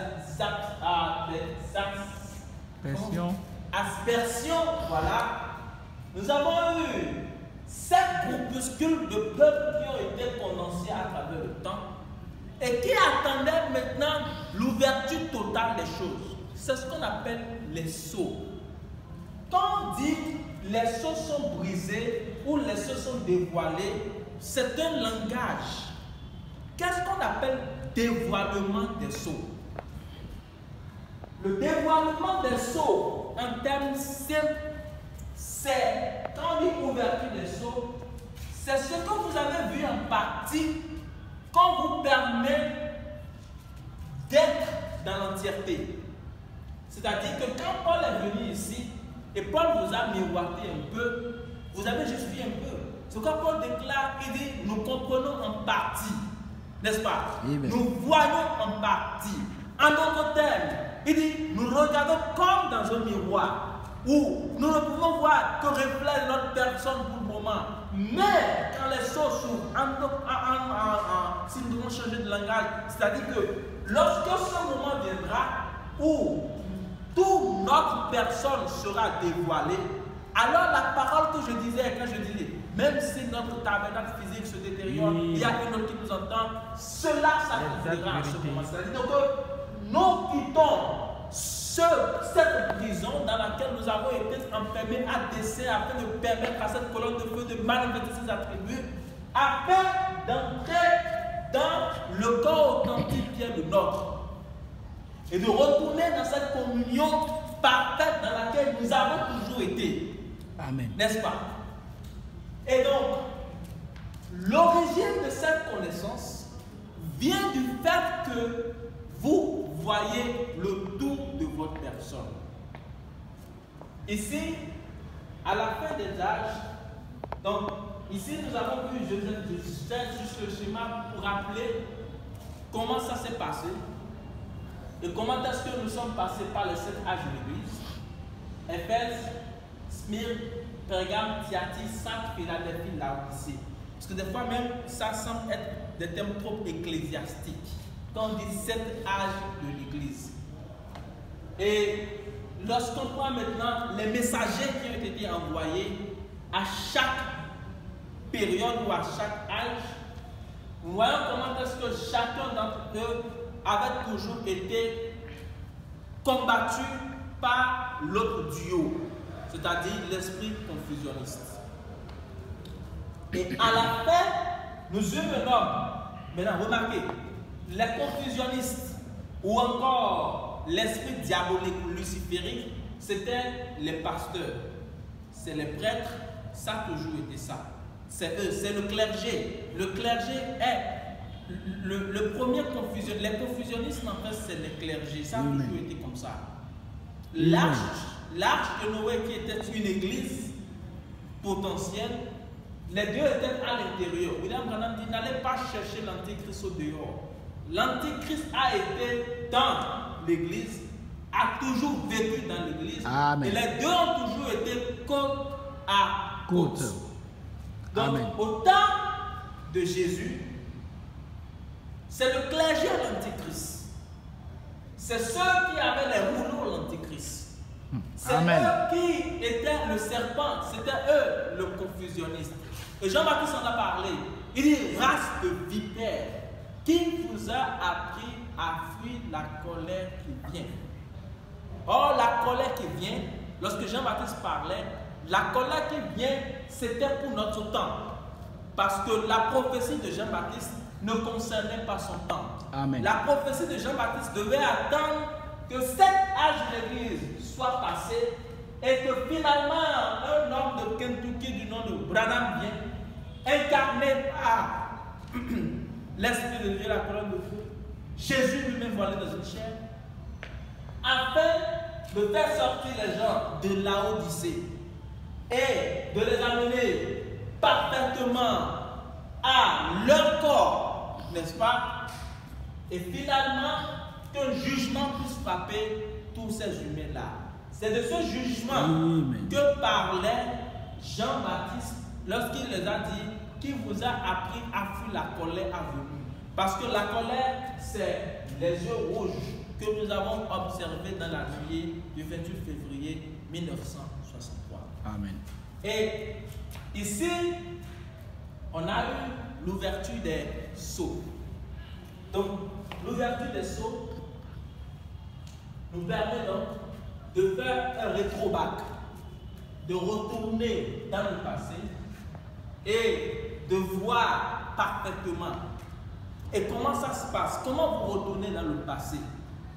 aspersions, voilà, nous avons eu 7 groupuscules de peuples qui ont été condensés à travers le temps et qui attendaient maintenant l'ouverture totale des choses. C'est ce qu'on appelle les sceaux. Quand on dit les sceaux sont brisés ou les sceaux sont dévoilés, c'est un langage. Qu'est-ce qu'on appelle dévoilement des sceaux? Le dévoilement des sceaux, en termes simples, c'est, quand on dit ouverture des sceaux, c'est ce que vous avez vu en partie qu'on vous permet d'être dans l'entièreté. C'est-à-dire que quand Paul est venu ici, et Paul vous a miroité un peu, vous avez juste vu un peu. Ce que Paul déclare, il dit, nous comprenons en partie, n'est-ce pas? Amen. Nous voyons en partie. En d'autres termes, il dit, nous regardons comme dans un miroir, où nous ne pouvons voir que reflète notre personne pour le moment. Mais quand les choses s'ouvrent, si nous devons changer de langage, c'est-à-dire que lorsque ce moment viendra où toute notre personne sera dévoilée, alors la parole que je disais, quand je disais, même si notre tabernacle physique se détériore, il y a une autre qui nous entend, cela s'accomplira en ce moment. C'est-à-dire que nous quittons cette prison dans laquelle nous avons été enfermés à dessein afin de permettre à cette colonne de feu de manifester ses attributs, afin d'entrer dans le corps authentique qui est le nôtre et de retourner dans cette communion parfaite dans laquelle nous avons toujours été. Amen. N'est-ce pas? Et donc, l'origine de cette connaissance vient du fait que vous voyez le tout de votre personne. Ici, à la fin des âges, donc ici nous avons vu, je fais juste le schéma pour rappeler comment ça s'est passé et comment est-ce que nous sommes passés par les 7 âges de l'Église. Éphèse, Smyrne, Pergame, Thyatire, Sardes, Philadelphie, Laodicée. Parce que des fois même, ça semble être des termes trop ecclésiastiques. Quand on dit 7 âges de l'Église. Et lorsqu'on voit maintenant les messagers qui ont été envoyés à chaque période ou à chaque âge, nous voyons comment est-ce que chacun d'entre eux avait toujours été combattu par l'autre duo, c'est-à-dire l'esprit confusionniste. Et à la fin, nous eûmes un homme. Maintenant, remarquez, les confusionnistes ou encore l'esprit diabolique luciférique, c'était les pasteurs, c'est les prêtres, ça a toujours été ça. C'est eux, c'est le clergé. Le clergé est le premier confusionniste. Les confusionnistes, en fait, c'est les clergés. Ça a toujours été comme ça. L'arche de Noé, qui était une église potentielle, les deux étaient à l'intérieur. William Branham dit, n'allez pas chercher l'antéchrist au dehors. L'antéchrist a été dans l'église, a toujours vécu dans l'église. Et les deux ont toujours été côte à côte. Donc, Amen. Au temps de Jésus, c'est le clergé l'antéchrist. C'est ceux qui avaient les rouleaux l'antéchrist. C'est eux qui étaient le serpent, c'était eux le confusionniste. Et Jean-Baptiste en a parlé. Il dit, race de vipères, qui vous a appris à fuir la colère qui vient. Or, la colère qui vient, lorsque Jean-Baptiste parlait, la colère qui vient, c'était pour notre temps. Parce que la prophétie de Jean-Baptiste ne concernait pas son temps. Amen. La prophétie de Jean-Baptiste devait attendre que cet âge de l'Église soit passé et que finalement un homme de Kentucky du nom de Branham vient, incarné par l'Esprit de Dieu, la colonne de feu, Jésus lui-même voilé dans une chair, afin de faire sortir les gens de Laodicée et de les amener parfaitement à leur corps, n'est-ce pas? Et finalement, qu'un jugement puisse frapper tous ces humains-là. C'est de ce jugement que parlait Jean-Baptiste lorsqu'il les a dit qu'il vous a appris à fuir la colère à venir. Parce que la colère, c'est les yeux rouges que nous avons observés dans la nuit du 28 février 1963. Amen. Et ici, on a eu l'ouverture des sceaux. Donc, l'ouverture des sceaux nous permet donc de faire un rétrobac, de retourner dans le passé et de voir parfaitement. Et comment ça se passe? Comment vous retournez dans le passé?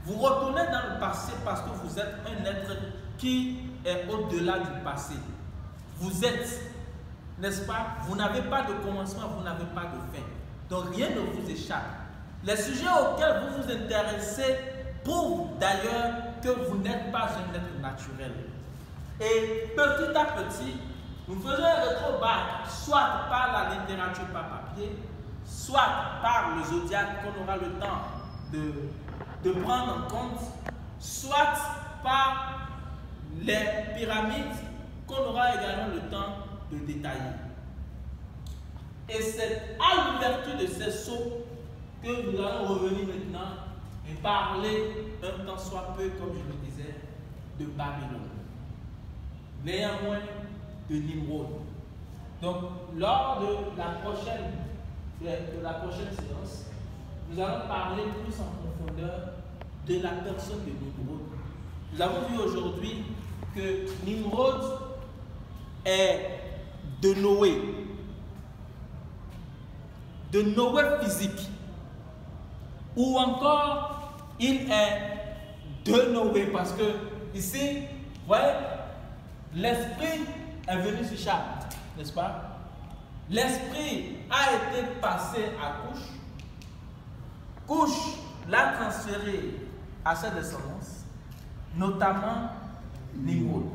Vous retournez dans le passé parce que vous êtes un être qui est au-delà du passé. Vous êtes, n'est-ce pas? Vous n'avez pas de commencement, vous n'avez pas de fin. Donc rien ne vous échappe. Les sujets auxquels vous vous intéressez prouvent d'ailleurs que vous n'êtes pas un être naturel. Et petit à petit, nous faisons un rétrobac, soit par la littérature par papier, soit par le zodiaque qu'on aura le temps de prendre en compte, soit par les pyramides qu'on aura également le temps de détailler. Et c'est à l'ouverture de ces sceaux que nous allons revenir maintenant et parler un temps soit peu, comme je le disais, de Babylone. Néanmoins, de Nimrod. Donc, lors de la prochaine séance, nous allons parler plus en profondeur de la personne de Nimrod. Nous avons vu aujourd'hui que Nimrod est de Noé physique, ou encore il est de Noé, parce que ici, vous voyez, l'esprit est venu sur Charles, n'est-ce pas? L'esprit a été passé à couche l'a transféré à sa descendance, notamment Nimrod.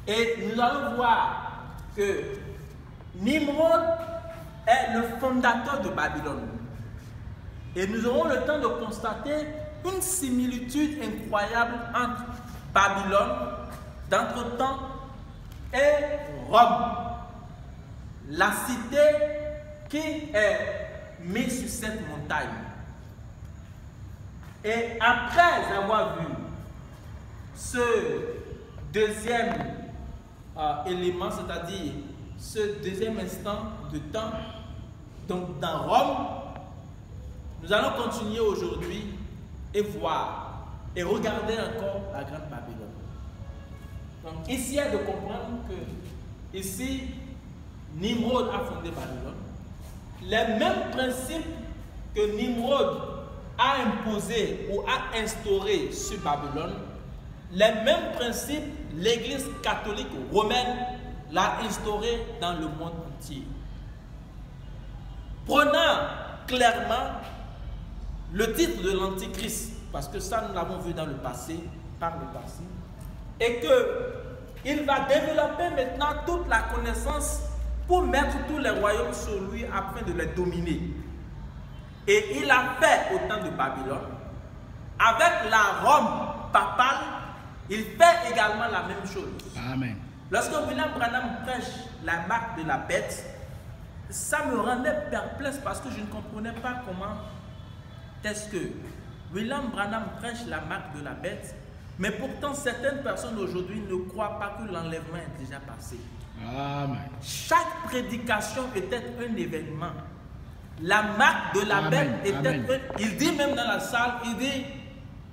Et nous allons voir que Nimrod est le fondateur de Babylone. Et nous aurons le temps de constater une similitude incroyable entre Babylone d'entre-temps et Rome, la cité qui est mise sur cette montagne. Et après avoir vu ce deuxième élément, c'est-à-dire ce deuxième instant de temps, donc dans Rome, nous allons continuer aujourd'hui et voir et regarder encore la grande Babylone. Donc ici, il y a de comprendre que ici, Nimrod a fondé Babylone. Les mêmes principes que Nimrod a imposés ou a instaurés sur Babylone, les mêmes principes, l'Église catholique romaine l'a instauré dans le monde entier. Prenant clairement le titre de l'Antichrist, parce que ça nous l'avons vu dans le passé, par le passé, et qu'il va développer maintenant toute la connaissance pour mettre tous les royaumes sur lui afin de les dominer. Et il a fait au temps de Babylone, avec la Rome papale, il fait également la même chose. Amen. Lorsque William Branham prêche la marque de la bête, ça me rendait perplexe parce que je ne comprenais pas comment est-ce que William Branham prêche la marque de la bête, mais pourtant certaines personnes aujourd'hui ne croient pas que l'enlèvement est déjà passé. Amen. Chaque prédication était un événement. La marque de la bête était il dit même dans la salle, il dit,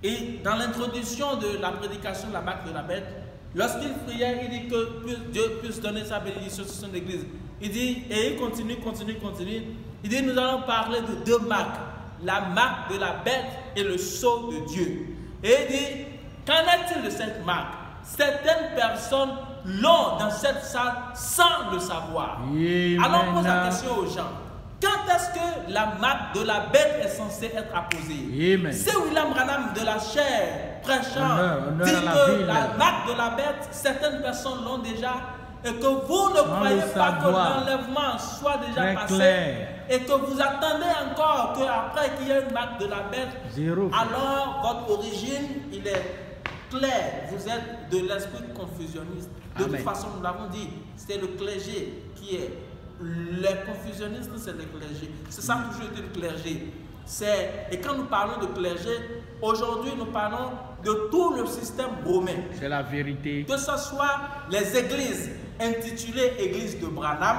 et dans l'introduction de la prédication de la marque de la bête, lorsqu'il priait, il dit que Dieu puisse donner sa bénédiction sur son église. Il dit, et il continue. Il dit, nous allons parler de deux marques, la marque de la bête et le sceau de Dieu. Et il dit, qu'en est-il de cette marque? Certaines personnes l'ont dans cette salle sans le savoir. Amen. Alors on pose la question aux gens, Quand est-ce que la marque de la bête est censée être apposée? Amen. C'est William Branham de la chair prêchant Honneur dit à la que ville. la marque de la bête, certaines personnes l'ont déjà, et que vous ne le croyez pas que savoir. l'enlèvement soit déjà Très passé, clair. et que vous attendez encore qu'après qu'il y ait une marque de la bête, Zéro. alors votre origine, il est clair, vous êtes de l'esprit confusionniste. De Amen. toute façon, nous l'avons dit, c'est le clergé qui est. Les confusionnistes, c'est le clergé. C'est ça toujours été le clergé. Et quand nous parlons de clergé, aujourd'hui nous parlons de tout le système romain. C'est la vérité. Que ce soit les églises intitulées Église de Branham,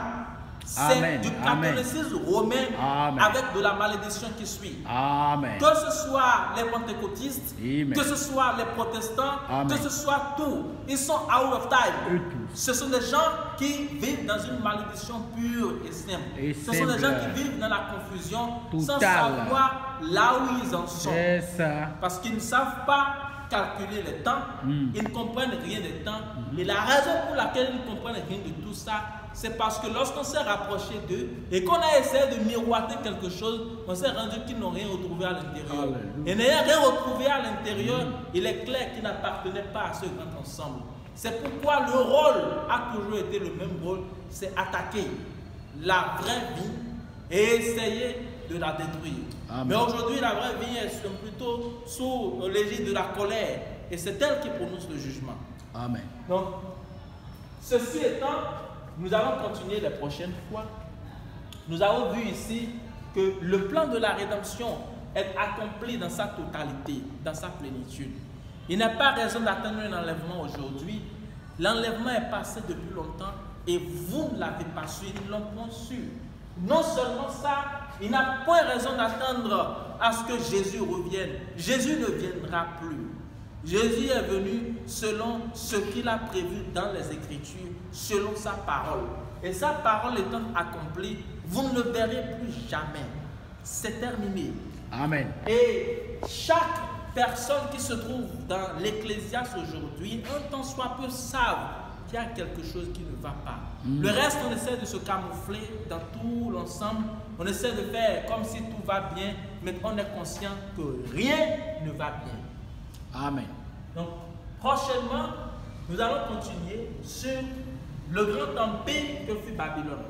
c'est Amen. du catholicisme romain Amen. avec de la malédiction qui suit. Amen. Que ce soit les pentecôtistes, Amen. que ce soit les protestants, Amen. que ce soit tout, ils sont out of time. Eux tous. Ce sont des gens qui vivent dans une malédiction pure et simple. Et Ce sont des gens simple. qui vivent dans la confusion sans Totale. savoir là où ils en sont. C'est ça. Parce qu'ils ne savent pas calculer les temps, ils ne comprennent rien des temps. Et la raison pour laquelle ils ne comprennent rien de tout ça, c'est parce que lorsqu'on s'est rapproché d'eux et qu'on a essayé de miroiter quelque chose, on s'est rendu qu'ils n'ont rien retrouvé à l'intérieur. Alléluia. Et n'ayant rien retrouvé à l'intérieur, il est clair qu'ils n'appartenaient pas à ce grand ensemble. C'est pourquoi le rôle a toujours été le même rôle, c'est attaquer la vraie vie et essayer de la détruire. Amen. Mais aujourd'hui, la vraie vie est plutôt sous l'égide de la colère et c'est elle qui prononce le jugement. Amen. Donc, ceci étant, nous allons continuer les prochaines fois. Nous avons vu ici que le plan de la rédemption est accompli dans sa totalité, dans sa plénitude. Il n'y a pas raison d'attendre un enlèvement aujourd'hui. L'enlèvement est passé depuis longtemps et vous ne l'avez pas su, ils ne l'ont pas su. Non seulement ça, il n'a pas raison d'attendre à ce que Jésus revienne. Jésus ne viendra plus. Jésus est venu selon ce qu'il a prévu dans les Écritures, selon sa parole. Et sa parole étant accomplie, vous ne le verrez plus jamais. C'est terminé. Amen. Et chaque personne qui se trouve dans l'Ecclésiaste aujourd'hui, un tant soit peu savent qu'il y a quelque chose qui ne va pas. Le reste, on essaie de se camoufler dans tout l'ensemble. On essaie de faire comme si tout va bien, mais on est conscient que rien ne va bien. Amen. Donc, prochainement, nous allons continuer sur le grand empire que fut Babylone.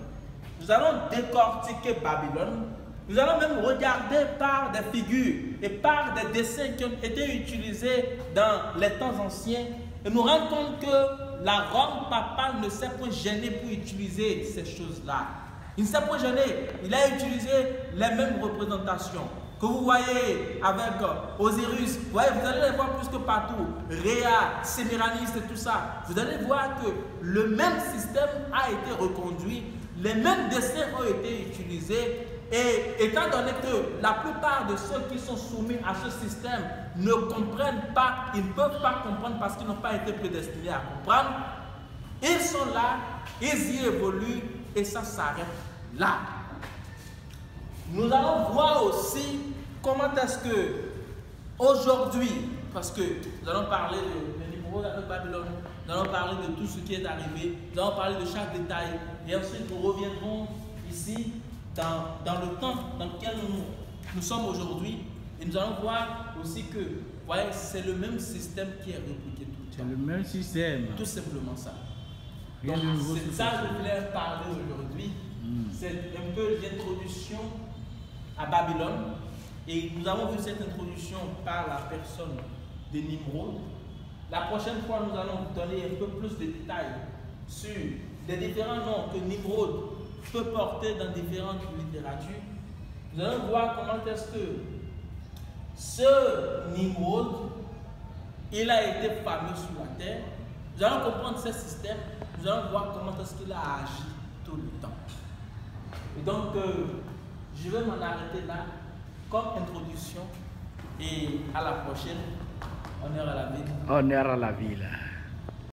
Nous allons décortiquer Babylone. Nous allons même regarder par des figures et par des dessins qui ont été utilisés dans les temps anciens et nous rendre compte que la Rome papale ne s'est pas gênée pour utiliser ces choses-là. Il ne s'est pas gêné. Il a utilisé les mêmes représentations que vous voyez avec Osiris. Vous allez les voir plus que partout. Réa, Sémiramis et tout ça. Vous allez voir que le même système a été reconduit. Les mêmes dessins ont été utilisés. Et étant donné que la plupart de ceux qui sont soumis à ce système ne comprennent pas, ils ne peuvent pas comprendre parce qu'ils n'ont pas été prédestinés à comprendre, ils sont là, ils y évoluent et ça s'arrête là. Nous allons voir aussi comment est-ce que aujourd'hui, parce que nous allons parler de Nimrod avec Babylone, nous allons parler de tout ce qui est arrivé, nous allons parler de chaque détail et ensuite nous reviendrons ici dans le temps dans lequel nous sommes aujourd'hui et nous allons voir aussi que voyez, c'est le même système qui est répliqué tout le temps. C'est le même système. Tout simplement ça. Rien Donc, de nouveau c'est sous ça le que je soleil. voulais parler aujourd'hui. C'est un peu l'introduction à Babylone. Et nous avons vu cette introduction par la personne de Nimrod. La prochaine fois, nous allons vous donner un peu plus de détails sur les différents noms que Nimrod peut porter dans différentes littératures. Nous allons voir comment est-ce que ce Nimrod, il a été fameux sur la terre. Nous allons comprendre ce système. Nous allons voir comment est-ce qu'il a agi tout le temps. Et donc, je vais m'en arrêter là comme introduction. Et à la prochaine. Honneur à la ville. Honneur à la ville.